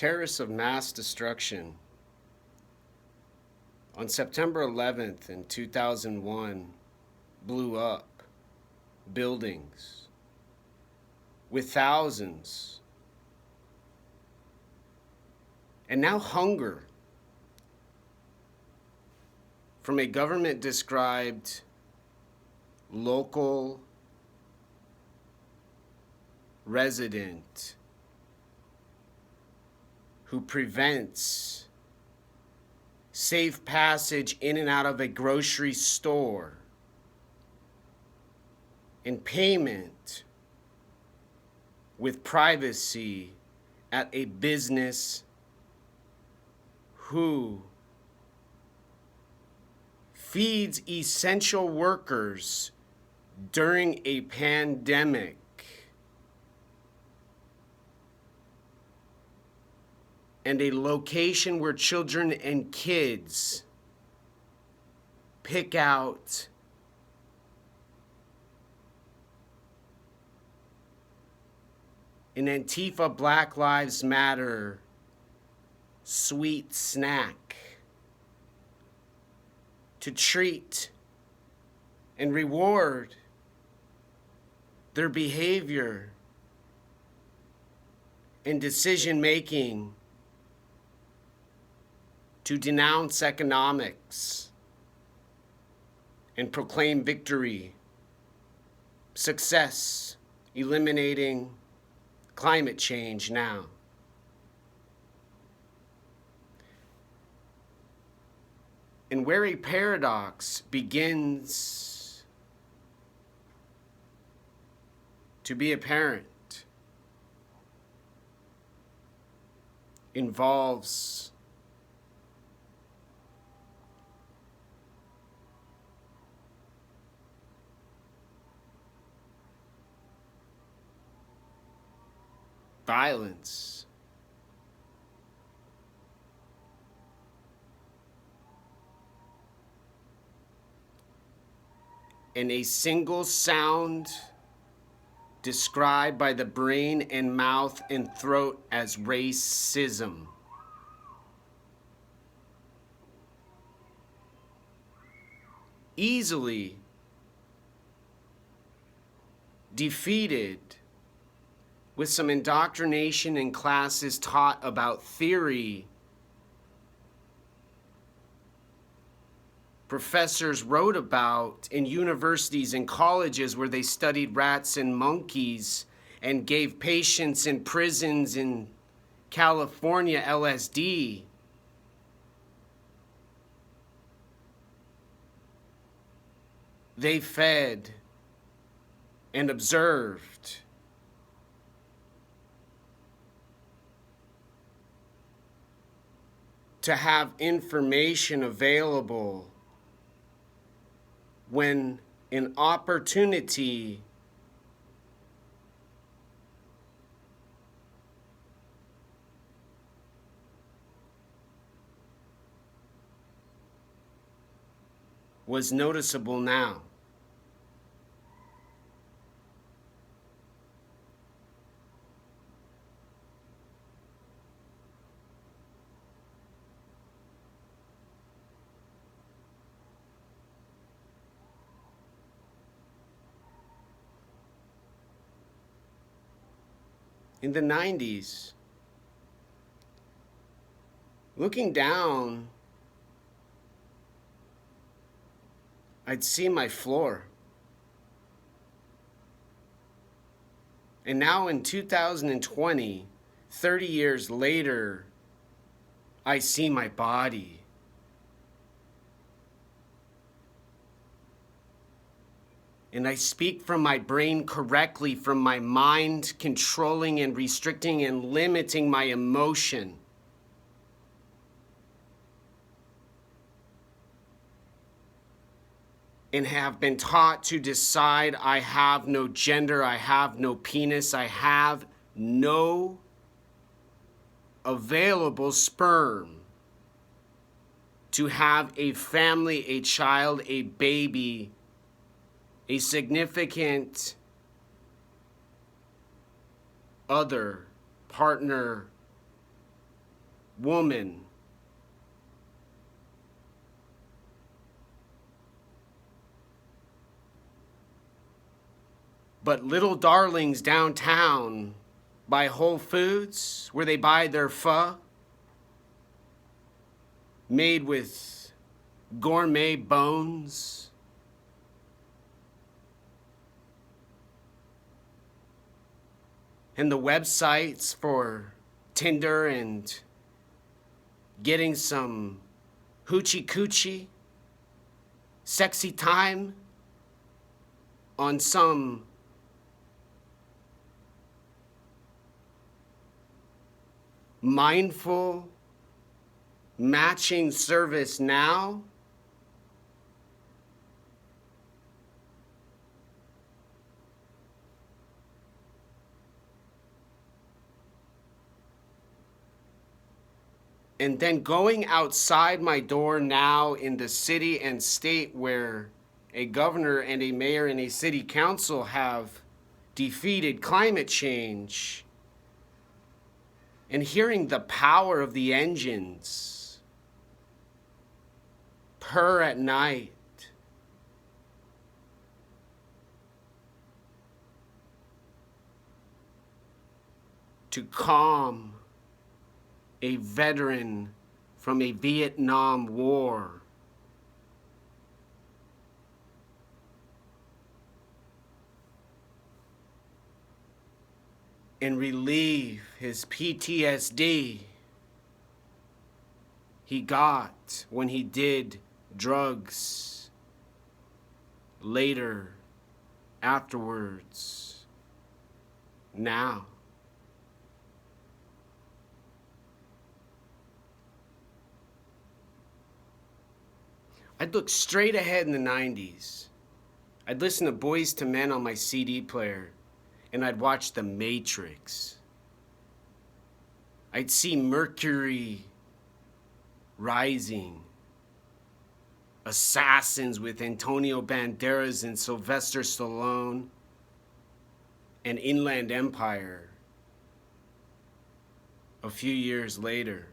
Terrorists of mass destruction. On September 11th in 2001, blew up buildings with thousands. And now hunger from a government-described local resident who prevents safe passage in and out of a grocery store and payment with privacy at a business who feeds essential workers during a pandemic. And a location where children and kids pick out an Antifa Black Lives Matter sweet snack to treat and reward their behavior and decision making, to denounce economics and proclaim victory, success, eliminating climate change now. And where a paradox begins to be apparent involves violence, and a single sound described by the brain and mouth and throat as racism. Easily defeated with some indoctrination in classes taught about theory. Professors wrote about in universities and colleges where they studied rats and monkeys and gave patients in prisons in California LSD. They fed and observed to have information available when an opportunity was noticeable now. In the 90s, looking down, I'd see my floor. And now in 2020, 30 years later, I see my body. And I speak from my brain correctly, from my mind controlling and restricting and limiting my emotion. And have been taught to decide I have no gender, I have no penis, I have no available sperm to have a family, a child, a baby, a significant other, partner, woman. But little darlings downtown by Whole Foods, where they buy their pho, made with gourmet bones, and the websites for Tinder and getting some hoochie coochie, sexy time on some mindful matching service now. And then going outside my door now in the city and state where a governor and a mayor and a city council have defeated climate change, and hearing the power of the engines purr at night, to calm a veteran from a Vietnam War, and relieve his PTSD he got when he did drugs later, afterwards, now. I'd look straight ahead in the 90s. I'd listen to Boyz II Men on my CD player, and I'd watch The Matrix. I'd see Mercury Rising, Assassins with Antonio Banderas and Sylvester Stallone, and Inland Empire a few years later.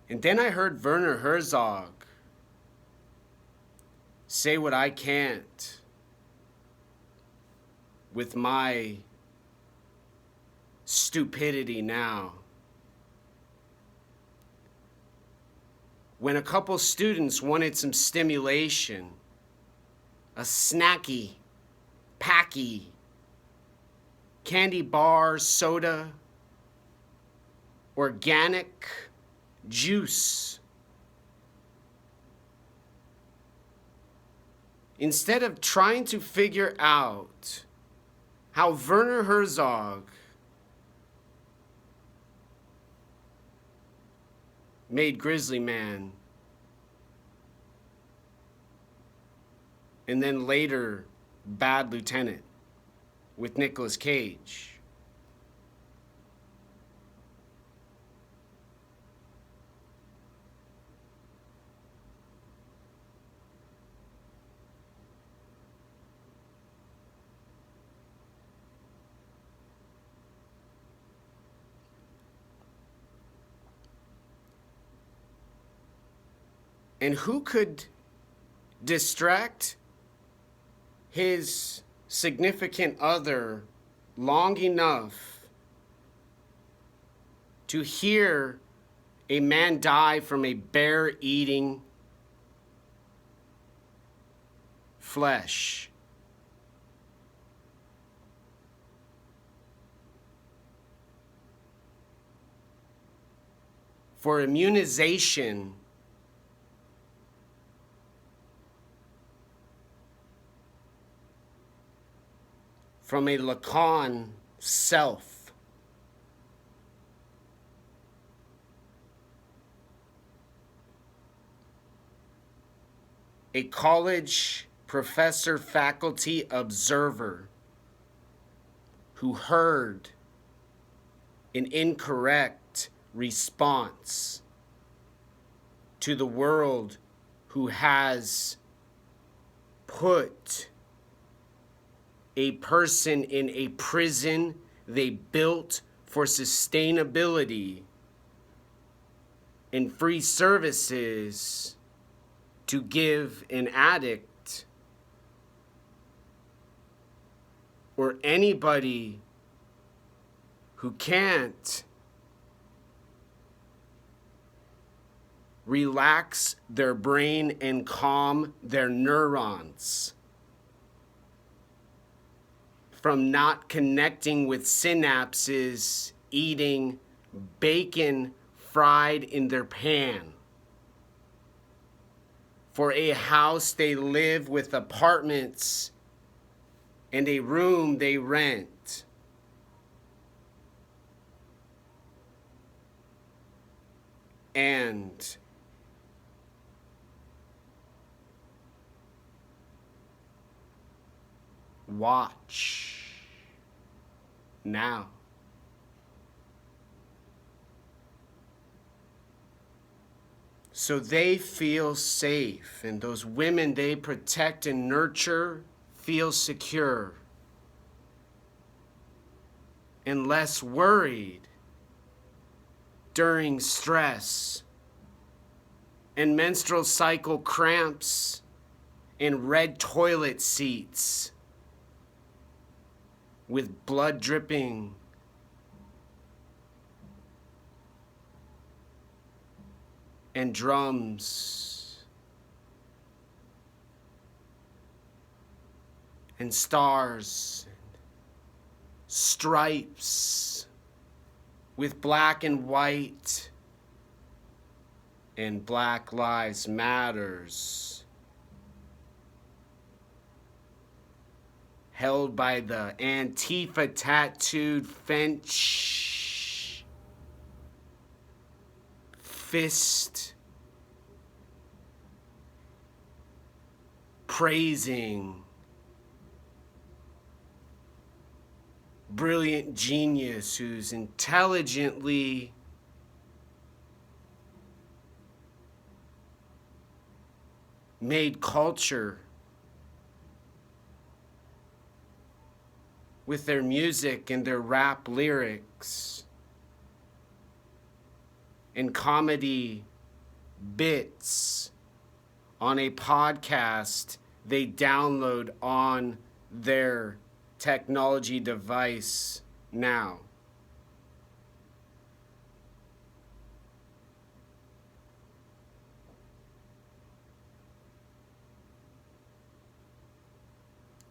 And then I heard Werner Herzog say what I can't with my stupidity now. When a couple students wanted some stimulation, a snacky, packy, candy bar, soda, organic juice, instead of trying to figure out how Werner Herzog made Grizzly Man, and then later Bad Lieutenant with Nicolas Cage, and who could distract his significant other long enough to hear a man die from a bear eating flesh? For immunization from a Lacan self. A college professor, faculty observer who heard an incorrect response to the world, who has put a person in a prison they built for sustainability and free services to give an addict or anybody who can't relax their brain and calm their neurons from not connecting with synapses, eating bacon fried in their pan. For a house they live with, apartments, and a room they rent. And watch now. So they feel safe, and those women they protect and nurture feel secure and less worried during stress and menstrual cycle cramps and red toilet seats with blood dripping and drums and stars, stripes with black and white and Black Lives Matters, held by the Antifa tattooed fist praising brilliant genius who's intelligently made culture with their music and their rap lyrics and comedy bits on a podcast they download on their technology device now.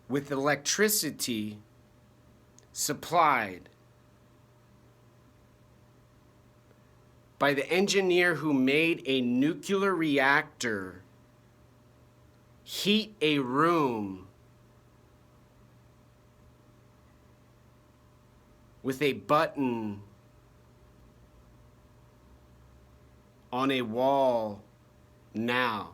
With electricity supplied by the engineer who made a nuclear reactor heat a room with a button on a wall now.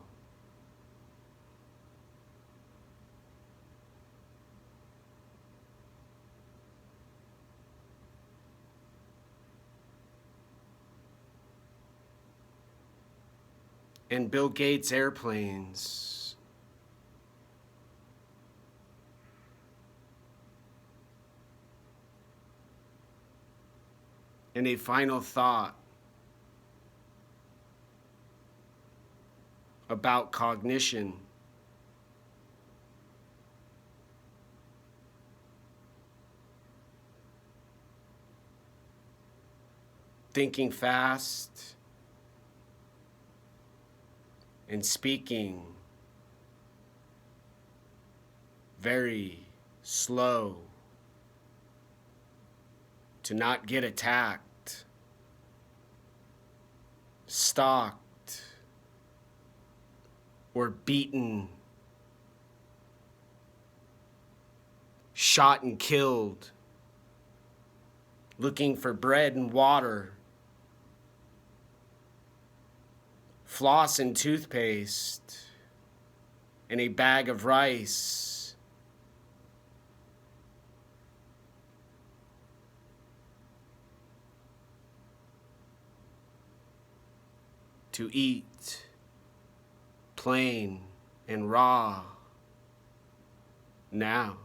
And Bill Gates' airplanes. And a final thought about cognition. Thinking fast and speaking very slow to not get attacked, stalked, or beaten, shot and killed, looking for bread and water, floss and toothpaste, and a bag of rice. To eat plain and raw now.